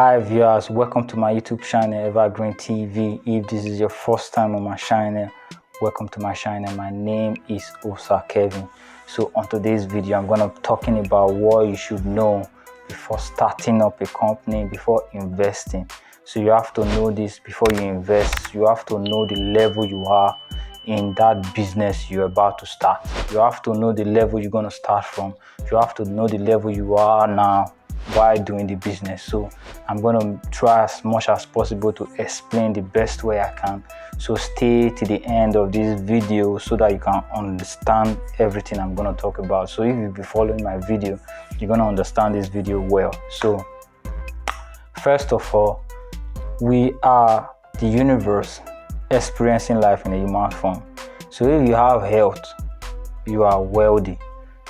Hi viewers, welcome to my YouTube channel Evergreen TV. If this is your first time on my channel, welcome to my channel. My name is Osa Kevin. So on today's video, I'm going to be talking about what you should know before starting up a company, before investing. So you have to know this before you invest. You have to know the level you are in that business you're about to start. You have to know the level you're going to start from. You have to know the level you are now while doing the business. So I'm going to try as much as possible to explain the best way I can. So stay to the end of this video so that you can understand everything I'm going to talk about. So if you'll be following my video, you're going to understand this video well. So first of all, we are the universe experiencing life in a human form. So if you have health, you are wealthy,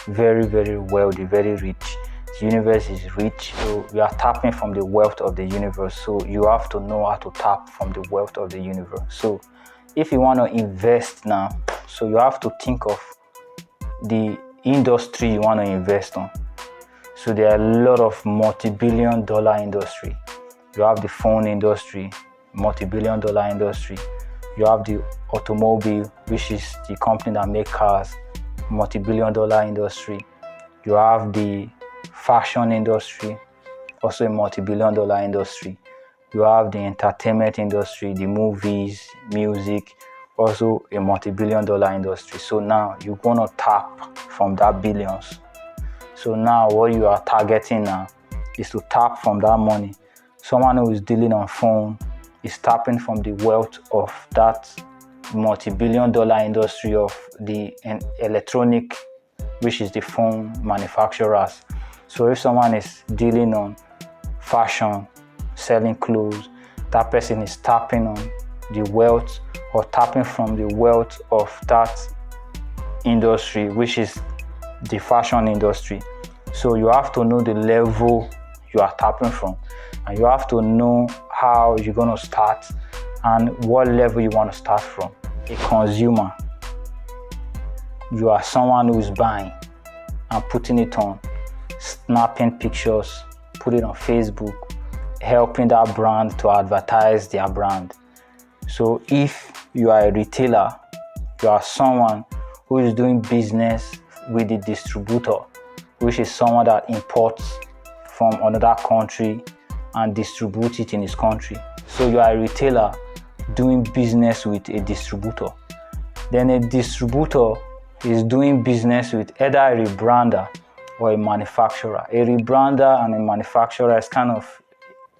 very wealthy, very rich. The universe is rich, so we are tapping from the wealth of the universe. So you have to know how to tap from the wealth of the universe. So if you want to invest now, so you have to think of the industry you want to invest on. So there are a lot of multi-billion-dollar industry. You have the phone industry, multi-billion-dollar industry. You have the automobile, which is the company that makes cars, multi-billion-dollar industry. You have the fashion industry, also a multi-billion-dollar industry. You have the entertainment industry, the movies, music, also a multi-billion-dollar industry. So now you're going to tap from that billions. So now what you are targeting now is to tap from that money. Someone who is dealing on phone is tapping from the wealth of that multi-billion-dollar industry of the electronic, which is the phone manufacturers. So if someone is dealing on fashion, selling clothes, that person is tapping on the wealth or tapping from the wealth of that industry, which is the fashion industry. So you have to know the level you are tapping from, and you have to know how you're going to start and what level you want to start from. A consumer, you are someone who is buying and putting it on, snapping pictures, put it on Facebook, helping that brand to advertise their brand. So if you are a retailer, you are someone who is doing business with the distributor, which is someone that imports from another country and distributes it in his country. So you are a retailer doing business with a distributor. Then a distributor is doing business with either a rebrander or a manufacturer. A rebrander and a manufacturer is kind of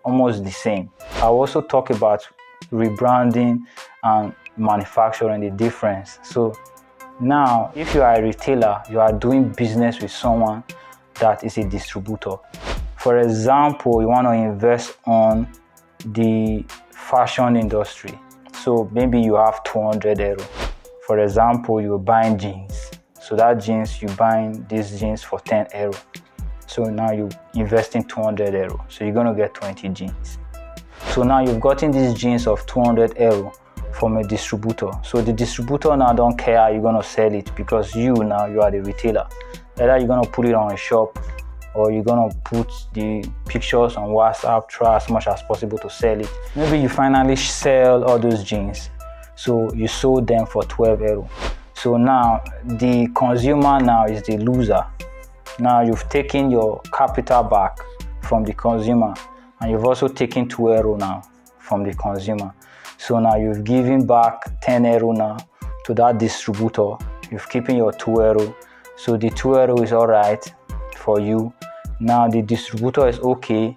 almost the same. I'll also talk about rebranding and manufacturing, the difference. So now, if you are a retailer, you are doing business with someone that is a distributor. For example, you want to invest on the fashion industry. So maybe you have 200 euro. For example, you're buying jeans. So that jeans, you buying these jeans for 10 euro. So now you invest in 200 euro. So you're going to get 20 jeans. So now you've gotten these jeans of 200 euro from a distributor. So the distributor now don't care how you're going to sell it, because you are the retailer. Either you're going to put it on a shop or you're going to put the pictures on WhatsApp, try as much as possible to sell it. Maybe you finally sell all those jeans. So you sold them for 12 euro. So now the consumer now is the loser. Now you've taken your capital back from the consumer, and you've also taken 2 euro now from the consumer. So now you've given back 10 euro now to that distributor. You've keeping your 2 euro. So the 2 euro is all right for you. Now the distributor is okay.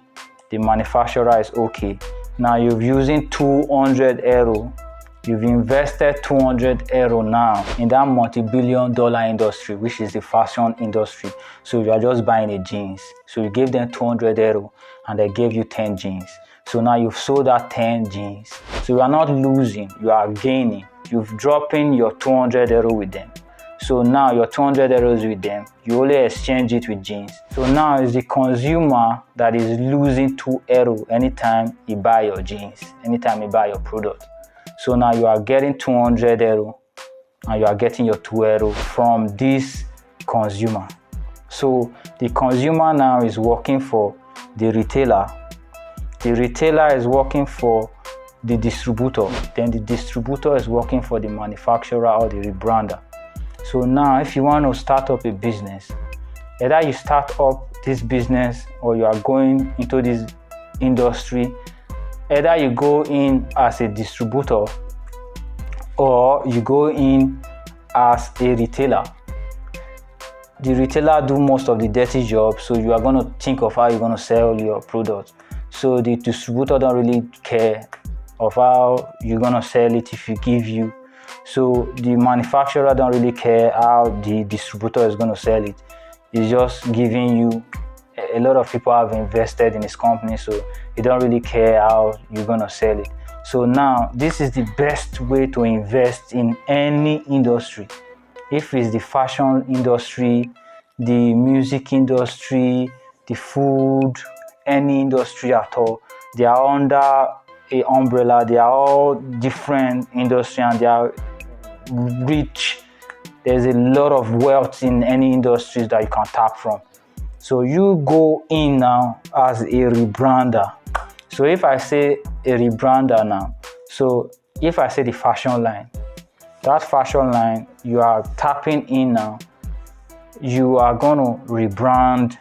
The manufacturer is okay. Now you've using 200 euro. You've invested 200 euro now in that multi-billion-dollar industry, which is the fashion industry. So you are just buying a jeans. So you gave them 200 euro and they gave you 10 jeans. So now you've sold that 10 jeans. So you are not losing, you are gaining. You've dropped in your 200 euro with them. So now your 200 euros with them, you only exchange it with jeans. So now it's the consumer that is losing 2 euro anytime you buy your jeans, anytime you buy your product. So now you are getting 200 euro and you are getting your 2 euro from this consumer. So the consumer now is working for the retailer The retailer is working for the distributor, then the distributor is working for the manufacturer or the rebrander. So now if you want to start up a business, either you start up this business or you are going into this industry, either you go in as a distributor or you go in as a retailer. The retailer do most of the dirty job, so you are going to think of how you're going to sell your product. So the distributor don't really care of how you're going to sell it if you give you. So the manufacturer don't really care how the distributor is going to sell it. It's just giving you. A lot of people have invested in his company, so they don't really care how you're going to sell it. So now this is the best way to invest in any industry. If it's the fashion industry, the music industry, the food, any industry at all, they are under a umbrella. They are all different industry and they are rich. There's a lot of wealth in any industries that you can tap from. So you go in now as a rebrander. So if I say a rebrander now, so if I say the fashion line, that fashion line, you are tapping in now. You are going to rebrand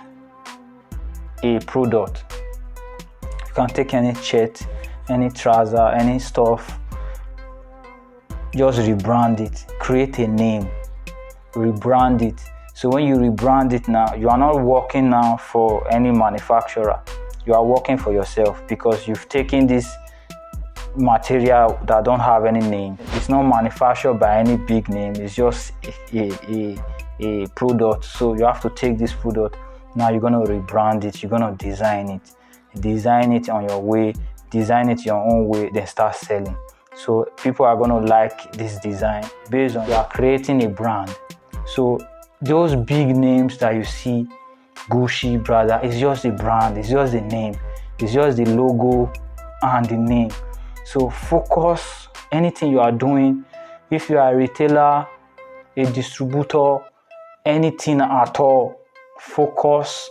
a product. You can take any shirt, any trouser, any stuff, just rebrand it, create a name, rebrand it. So when you rebrand it now, you are not working now for any manufacturer. You are working for yourself because you've taken this material that don't have any name. It's not manufactured by any big name. It's just a product. So you have to take this product. Now you're going to rebrand it. You're going to design it on your way, design it your own way, then start selling. So people are going to like this design based on you are creating a brand. So those big names that you see, Gucci, Prada, it's just a brand, it's just the name, it's just the logo and the name. So focus anything you are doing. If you are a retailer, a distributor, anything at all, focus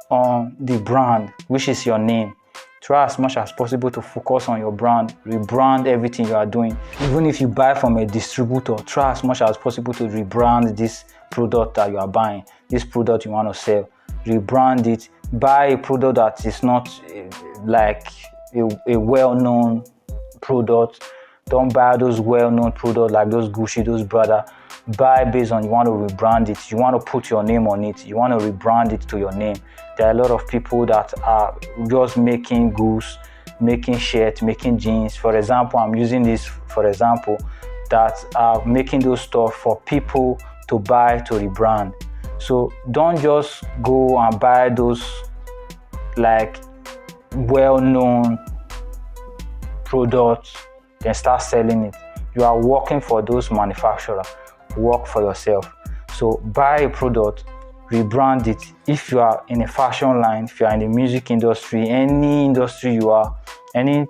on the brand, which is your name. Try as much as possible to focus on your brand, rebrand everything you are doing. Even if you buy from a distributor, try as much as possible to rebrand this product that you are buying, this product you want to sell. Rebrand it. Buy a product that is not like a well-known product. Don't buy those well-known products like those Gucci, those Prada. Buy based on you want to rebrand it. You want to put your name on it. You want to rebrand it to your name. There are a lot of people that are just making goods, making shirts, making jeans. For example, I'm using this for example, that are making those stuff for people to buy to rebrand. So don't just go and buy those like well-known products then start selling it. You are working for those manufacturers. Work for yourself. So buy a product, rebrand it. If you are in a fashion line, if you are in the music industry, any industry you are, any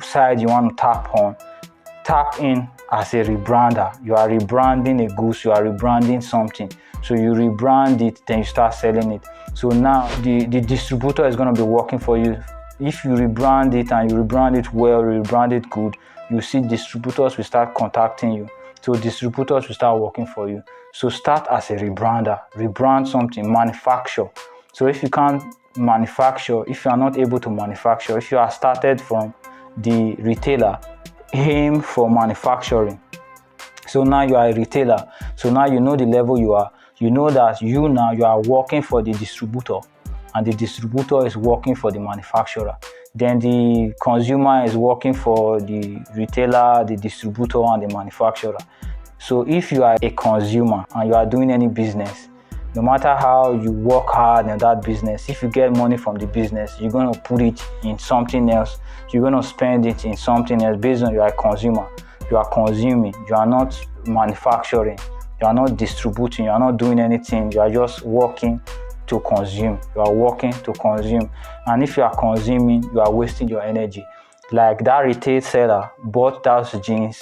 side you want to tap on, tap in as a rebrander. You are rebranding a goods, you are rebranding something. So you rebrand it, then you start selling it. So now the distributor is going to be working for you. If you rebrand it and you rebrand it well, rebrand it good, you see distributors will start contacting you. So distributors will start working for you. So start as a rebrander, rebrand something, manufacture. So if you can't manufacture, if you are not able to manufacture, if you are started from the retailer, aim for manufacturing. So now you are a retailer. So now you know the level you are. You know that you are working for the distributor and the distributor is working for the manufacturer. Then the consumer is working for the retailer, the distributor, and the manufacturer. So if you are a consumer and you are doing any business, no matter how you work hard in that business, if you get money from the business, you're going to put it in something else. You're going to spend it in something else based on you are a consumer. You are consuming. You are not manufacturing. You are not distributing. You are not doing anything. You are just working to consume. You are working to consume. And if you are consuming, you are wasting your energy. Like that retail seller bought those jeans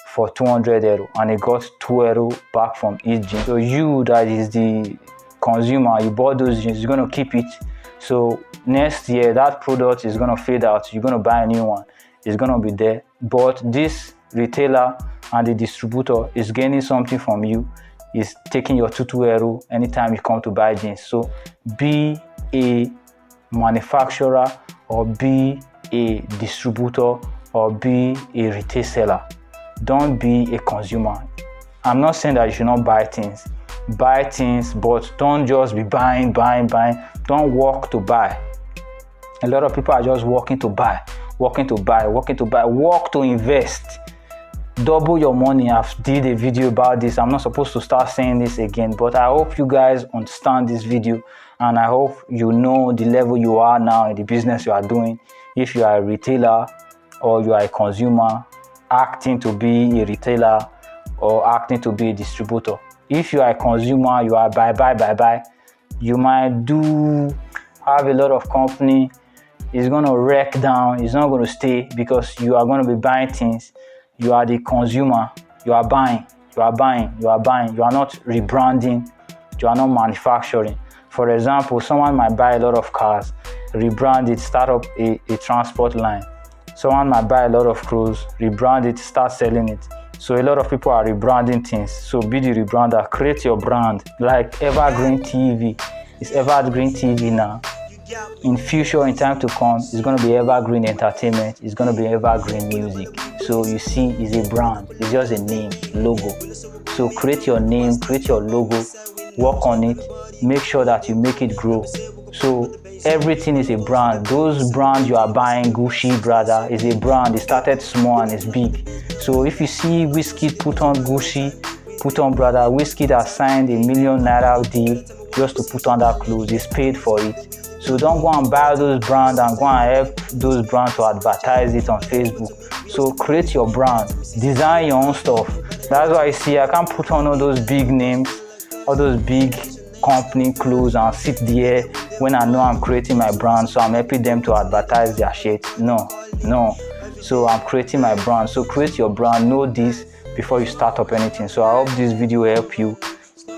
for 200 euro and he got 2 euro back from each jean. So you that is the consumer, you bought those jeans, you're going to keep it. So next year that product is going to fade out, you're going to buy a new one, it's going to be there, but this retailer and the distributor is gaining something from you, is taking your tutu eru anytime you come to buy jeans. So be a manufacturer, or be a distributor, or be a retail seller. Don't be a consumer. I'm not saying that you should not buy things, but don't just be buying. Don't work to buy. A lot of people are just working to buy, work to invest. Double your money. I've did a video about this. I'm not supposed to start saying this again, but I hope you guys understand this video, and I hope you know the level you are now in the business you are doing. If you are a retailer or you are a consumer acting to be a retailer or acting to be a distributor. If you are a consumer, you are buy, you might have a lot of company. It's going to wreck down. It's not going to stay, because you are going to be buying things. You are the consumer. You are buying. You are not rebranding. You are not manufacturing. For example, someone might buy a lot of cars, rebrand it, start up a transport line. Someone might buy a lot of clothes, rebrand it, start selling it. So a lot of people are rebranding things. So be the rebrander, create your brand. Like Evergreen TV. It's Evergreen TV now. In future, in time to come, it's going to be Evergreen Entertainment. It's going to be Evergreen Music. So you see, it's a brand. It's just a name, logo. So create your name, create your logo, work on it. Make sure that you make it grow. So everything is a brand. Those brands you are buying, Gucci, brother, is a brand. It started small and it's big. So if you see Wizkid put on Gucci, put on brother, Wizkid has signed a $1 million deal just to put on that clothes. He's paid for it. So don't go and buy those brands and go and help those brands to advertise it on Facebook. So create your brand, design your own stuff. That's why you see I can't put on all those big names, all those big company clothes and sit there when I know I'm creating my brand, so I'm helping them to advertise their shit. No. So I'm creating my brand. So create your brand, know this before you start up anything. So I hope this video will help you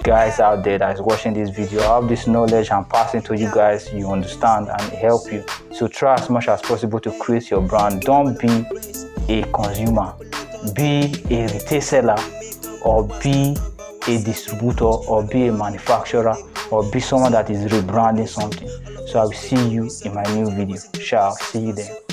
guys out there that is watching this video. I hope this knowledge I'm passing to you guys, you understand and help you. So try as much as possible to create your brand. Don't be a consumer, be a retail seller, or be a distributor, or be a manufacturer, or be someone that is rebranding something. So I will see you in my new video. Ciao, see you there.